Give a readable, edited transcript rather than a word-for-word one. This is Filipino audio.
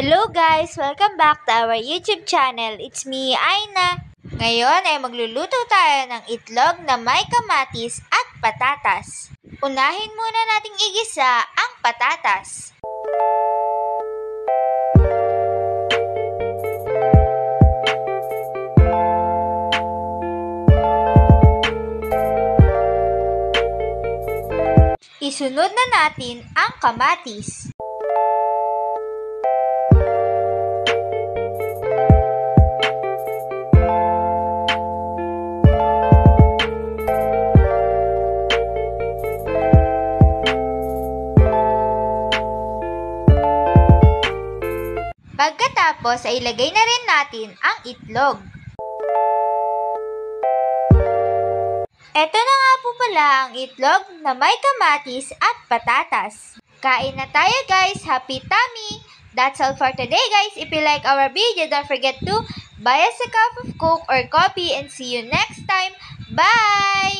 Hello guys! Welcome back to our YouTube channel. It's me, Aina. Ngayon ay magluluto tayo ng itlog na may kamatis at patatas. Unahin muna nating igisa ang patatas. Isunod na natin ang kamatis. Pagkatapos ay ilagay na rin natin ang itlog. Ito na nga po pala ang itlog na may kamatis at patatas. Kain na tayo guys! Happy tummy! That's all for today guys. If you like our video, don't forget to buy us a cup of Coke or coffee and see you next time. Bye!